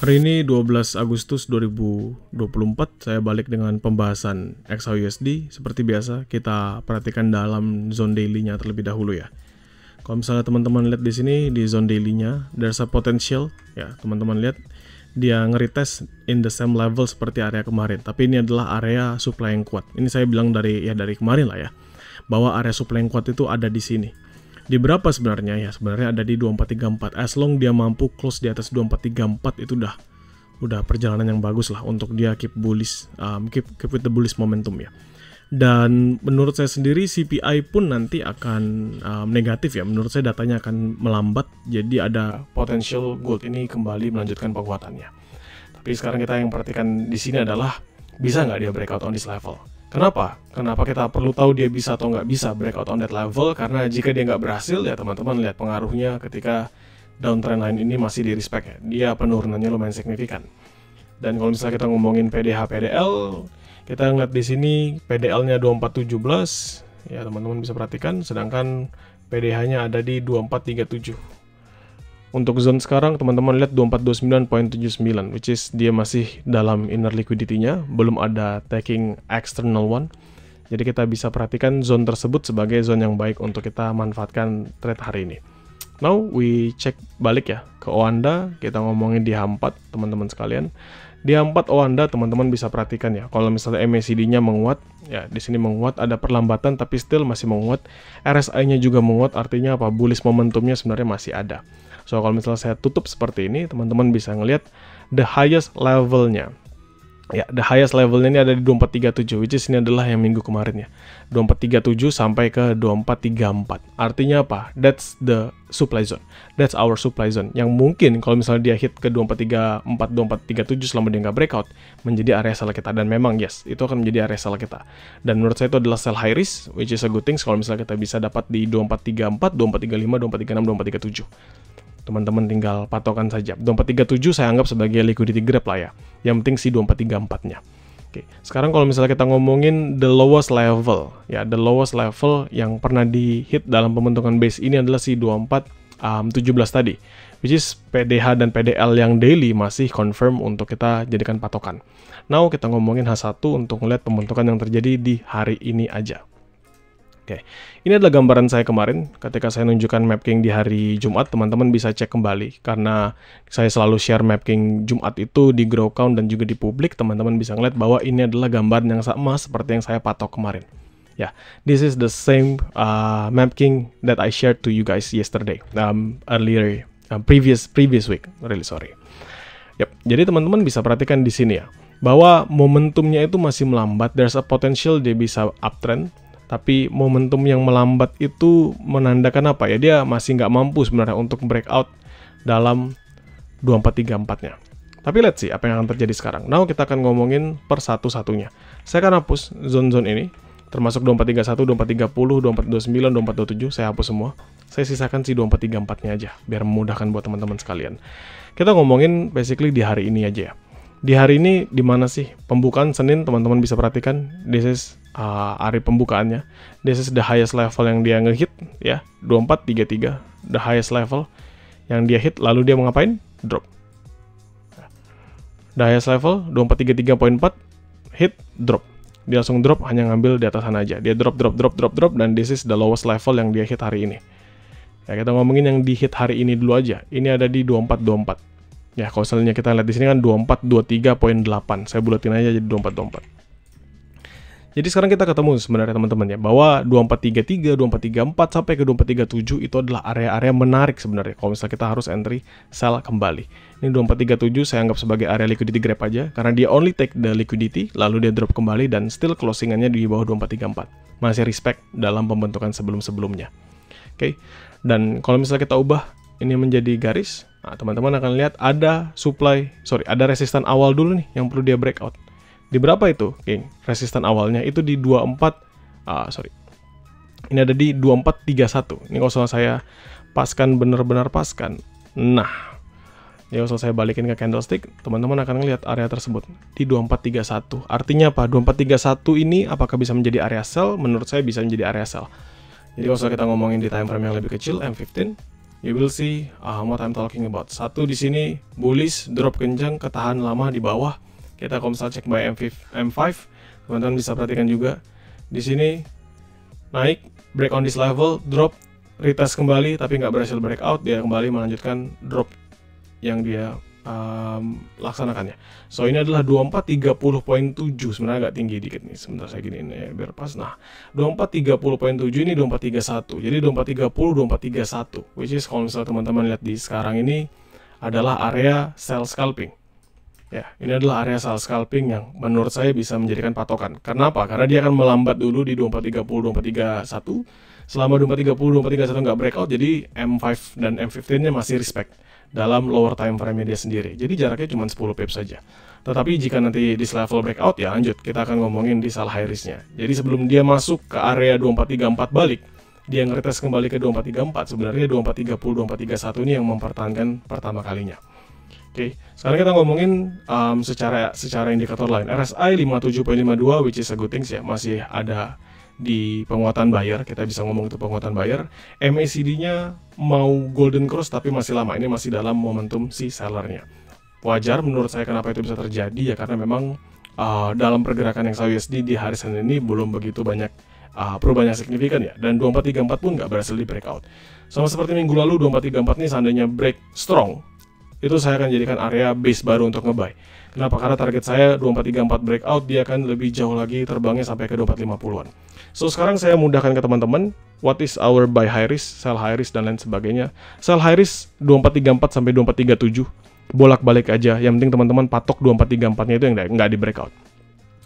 Hari ini 12 Agustus 2024, saya balik dengan pembahasan XAUUSD. Seperti biasa, kita perhatikan dalam zone daily-nya terlebih dahulu ya. Kalau misalnya teman-teman lihat di sini, di zone daily-nya, there's a potential, ya teman-teman lihat, dia nge-retest in the same level seperti area kemarin. Tapi ini adalah area supply yang kuat. Ini saya bilang dari kemarin lah ya, bahwa area supply yang kuat itu ada di sini. Di berapa sebenarnya? Ya sebenarnya ada di 2434. As long dia mampu close di atas 2434 itu udah perjalanan yang bagus lah untuk dia keep bullish, keep with the bullish momentum ya. Dan menurut saya sendiri CPI pun nanti akan negatif ya. Menurut saya datanya akan melambat. Jadi ada potential gold ini kembali melanjutkan penguatannya. Tapi sekarang kita yang perhatikan di sini adalah bisa nggak dia breakout on this level? Kenapa? Kenapa kita perlu tahu dia bisa atau nggak bisa breakout on that level? Karena jika dia nggak berhasil, ya teman-teman lihat pengaruhnya ketika downtrend line ini masih di respect ya. Dia penurunannya lumayan signifikan. Dan kalau misalnya kita ngomongin PDH, PDL, kita ngeliat di sini PDL-nya 2417, ya teman-teman bisa perhatikan. Sedangkan PDH-nya ada di 2437. Untuk zone sekarang teman-teman lihat 2429.79, which is dia masih dalam inner liquidity-nya, belum ada taking external one. Jadi kita bisa perhatikan zone tersebut sebagai zone yang baik untuk kita manfaatkan trade hari ini. Now we check balik ya ke Oanda, kita ngomongin di H4 teman-teman sekalian. Di H4 Oanda teman-teman bisa perhatikan ya, kalau misalnya MACD-nya menguat, ya di sini menguat, ada perlambatan tapi still masih menguat. RSI-nya juga menguat, artinya apa? Bullish momentumnya sebenarnya masih ada. So kalau misalnya saya tutup seperti ini, teman-teman bisa ngelihat the highest level-nya. Ya, the highest levelnya ini ada di 2437, which is ini adalah yang minggu kemarin ya. 2437 sampai ke 2434. Artinya apa? That's the supply zone. That's our supply zone. Yang mungkin kalau misalnya dia hit ke 2434, 2437 selama dia nggak breakout, menjadi area sell kita. Dan memang yes, itu akan menjadi area sell kita. Dan menurut saya itu adalah sell high risk, which is a good thing kalau misalnya kita bisa dapat di 2434, 2435, 2436, 2437. Teman-teman tinggal patokan saja. 2437 saya anggap sebagai liquidity grab lah ya. Yang penting si 2434-nya. Oke, sekarang kalau misalnya kita ngomongin the lowest level, ya the lowest level yang pernah di hit dalam pembentukan base ini adalah si 2417 tadi, which is PDH dan PDL yang daily masih confirm untuk kita jadikan patokan. Now kita ngomongin H1 untuk melihat pembentukan yang terjadi di hari ini aja. Oke, ini adalah gambaran saya kemarin ketika saya nunjukkan mapping di hari Jumat. Teman-teman bisa cek kembali karena saya selalu share mapping Jumat itu di grow count dan juga di publik. Teman-teman bisa ngeliat bahwa ini adalah gambaran yang sama seperti yang saya patok kemarin. Ya, this is the same mapping that I shared to you guys yesterday, earlier, previous week. Really sorry. Yep, jadi teman-teman bisa perhatikan di sini ya bahwa momentumnya itu masih melambat. There's a potential dia bisa uptrend. Tapi momentum yang melambat itu menandakan apa ya? Dia masih nggak mampu sebenarnya untuk breakout dalam 2434-nya. Tapi let's see apa yang akan terjadi sekarang. Now kita akan ngomongin per satu-satunya. Saya akan hapus zone-zone ini, termasuk 2431, 2430, 2429, 2427. Saya hapus semua. Saya sisakan si 2434-nya aja, biar memudahkan buat teman-teman sekalian. Kita ngomongin basically di hari ini aja ya. Di hari ini di mana sih pembukaan Senin, teman-teman bisa perhatikan. This is hari pembukaannya. This is the highest level yang dia ngehit ya, 2433, the highest level yang dia hit, lalu dia mau ngapain? Drop. The highest level 2433.4 hit, drop. Dia langsung drop, hanya ngambil di atas sana aja. Dia drop dan this is the lowest level yang dia hit hari ini. Ya, kita ngomongin yang di hit hari ini dulu aja. Ini ada di 2424. Ya, kalau misalnya kita lihat di sini kan 2423.8. Saya bulatin aja jadi 2424. Jadi sekarang kita ketemu sebenarnya teman-teman ya, bahwa 2433, 2434 sampai ke 2437 itu adalah area-area menarik sebenarnya. Kalau misalnya kita harus entry sell kembali. Ini 2437 saya anggap sebagai area liquidity grab aja, karena dia only take the liquidity, lalu dia drop kembali dan still closingannya di bawah 2434. Masih respect dalam pembentukan sebelum-sebelumnya. Oke. Dan kalau misalnya kita ubah ini menjadi garis, nah, teman-teman akan lihat ada ada resistan awal dulu nih yang perlu dia breakout. Di berapa itu, geng? Resistan awalnya itu di 24, ini ada di 2431. Ini kalau saya paskan benar-benar paskan. Nah, ya kalau saya balikin ke candlestick, teman-teman akan ngelihat area tersebut di 2431. Artinya apa? 2431 ini apakah bisa menjadi area sell? Menurut saya bisa menjadi area sell. Jadi kalau kita ngomongin di time frame yang lebih kecil, M15, you will see what I'm talking about. Satu di sini bullish, drop kencang, ketahan lama di bawah. Kita kalau misalnya cek by M5, teman-teman bisa perhatikan juga di sini naik, break on this level, drop, retest kembali tapi nggak berhasil breakout, dia kembali melanjutkan drop yang dia laksanakannya. So ini adalah 2430.7, sebenarnya agak tinggi dikit nih, sebentar saya giniin ya biar pas. Nah 2430.7 ini 2431, jadi 2430 2431, which is kalau misalnya teman-teman lihat di sekarang ini adalah area sell scalping ya. Ini adalah area sell scalping yang menurut saya bisa menjadikan patokan. Karena apa? Karena dia akan melambat dulu di 2430 2431. Selama 2430 2431 nggak breakout, jadi M5 dan M15 nya masih respect dalam lower time frame dia sendiri. Jadi jaraknya cuma 10 pips saja. Tetapi jika nanti di level breakout ya lanjut, kita akan ngomongin di sell high risk-nya. Jadi sebelum dia masuk ke area 2434 balik, dia ngeretes kembali ke 2434, sebenarnya 2430 2431 ini yang mempertahankan pertama kalinya. Oke, sekarang kita ngomongin secara indikator lain. RSI 57.52 which is a good things ya, masih ada di penguatan buyer, kita bisa ngomong itu penguatan buyer. MACD-nya mau golden cross tapi masih lama, ini masih dalam momentum si sellernya. Wajar menurut saya kenapa itu bisa terjadi ya, karena memang dalam pergerakan yang USD di hari Senin ini belum begitu banyak perubahan yang signifikan ya, dan 2434 pun nggak berhasil di breakout. Sama seperti minggu lalu, 2434 ini seandainya break strong, itu saya akan jadikan area base baru untuk nge-buy. Kenapa? Karena target saya 2434 breakout, dia akan lebih jauh lagi terbangnya sampai ke 2450-an. So sekarang saya mudahkan ke teman-teman, what is our buy high risk, sell high risk, dan lain sebagainya. Sell high risk 2434 sampai 2437, bolak-balik aja. Yang penting teman-teman patok 2434-nya itu yang nggak di breakout.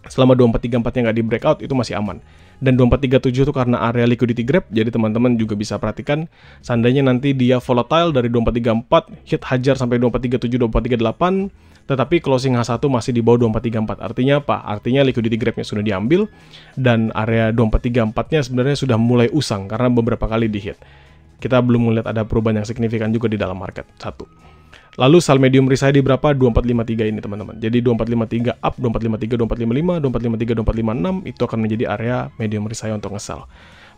Selama 2434-nya nggak di breakout, itu masih aman. Dan 2437 itu karena area liquidity grab, jadi teman-teman juga bisa perhatikan, seandainya nanti dia volatile dari 2434, hit hajar sampai 2437, 2438, tetapi closing H1 masih di bawah 2434. Artinya apa? Artinya liquidity grab-nya sudah diambil, dan area 2434-nya sebenarnya sudah mulai usang, karena beberapa kali di hit. Kita belum melihat ada perubahan yang signifikan juga di dalam market, satu. Lalu sell medium risk saya di berapa? 2453 ini teman-teman. Jadi 2453 up, 2453, 2455, 2453, 2456 itu akan menjadi area medium risk saya untuk nge-sell.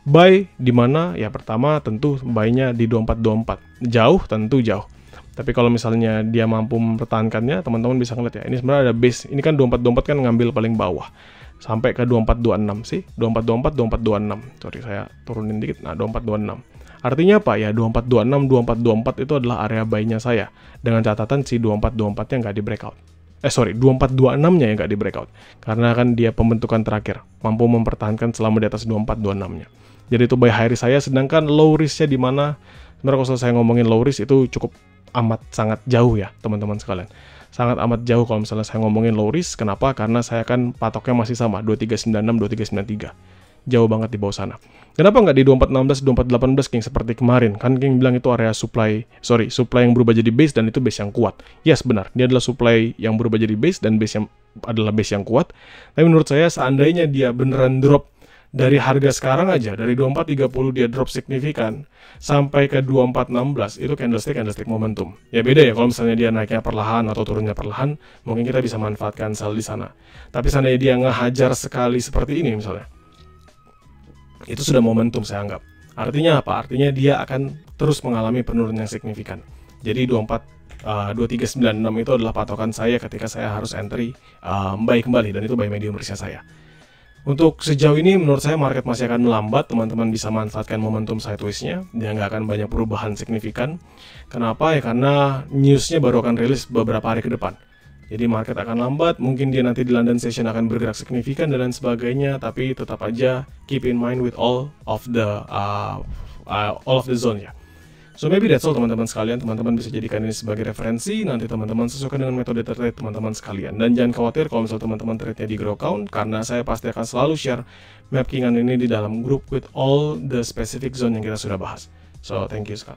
Buy di mana? Ya pertama tentu buy-nya di 2424. Jauh, tentu jauh. Tapi kalau misalnya dia mampu mempertahankannya, teman-teman bisa ngeliat ya. Ini sebenarnya ada base. Ini kan 2424 kan ngambil paling bawah. Sampai ke 2426 sih. 2424, 2426. Sorry, saya turunin dikit. Nah, 2426. Artinya apa ya, 2426, 2424 itu adalah area buy-nya saya. Dengan catatan si 2424-nya nggak di breakout. 2426-nya yang nggak di breakout. Karena kan dia pembentukan terakhir. Mampu mempertahankan selama di atas 2426-nya. Jadi itu buy high risk saya, sedangkan low risk-nya di mana? Sebenarnya kalau saya ngomongin low risk itu cukup amat sangat jauh ya teman-teman sekalian. Sangat amat jauh kalau misalnya saya ngomongin low risk. Kenapa? Karena saya kan patoknya masih sama, 2396, 2393. Jauh banget di bawah sana. Kenapa nggak di 2416, 2418 King seperti kemarin? Kan King bilang itu area supply yang berubah jadi base dan itu base yang kuat. Yes, benar. Dia adalah supply yang berubah jadi base dan base yang adalah base yang kuat. Tapi menurut saya seandainya dia beneran drop dari harga sekarang aja, dari 2430 dia drop signifikan sampai ke 2416, itu candlestick momentum. Ya beda ya kalau misalnya dia naiknya perlahan atau turunnya perlahan, mungkin kita bisa manfaatkan sell di sana. Tapi seandainya dia ngehajar sekali seperti ini misalnya, itu sudah momentum saya anggap. Artinya apa? Artinya dia akan terus mengalami penurunan yang signifikan. Jadi 2396 itu adalah patokan saya ketika saya harus entry buy kembali, dan itu buy medium risk saya. Untuk sejauh ini menurut saya market masih akan melambat, teman-teman bisa manfaatkan momentum sideways-nya, dia nggak akan banyak perubahan signifikan. Kenapa? Ya karena news-nya baru akan rilis beberapa hari ke depan. Jadi market akan lambat, mungkin dia nanti di London session akan bergerak signifikan dan lain sebagainya, tapi tetap aja keep in mind with all of the zone ya. So maybe that's all teman-teman sekalian, teman-teman bisa jadikan ini sebagai referensi, nanti teman-teman sesuaikan dengan metode trade teman-teman sekalian. Dan jangan khawatir kalau misalnya teman-teman trade-nya di grow account, karena saya pasti akan selalu share map kingan ini di dalam grup with all the specific zone yang kita sudah bahas. So thank you sekali.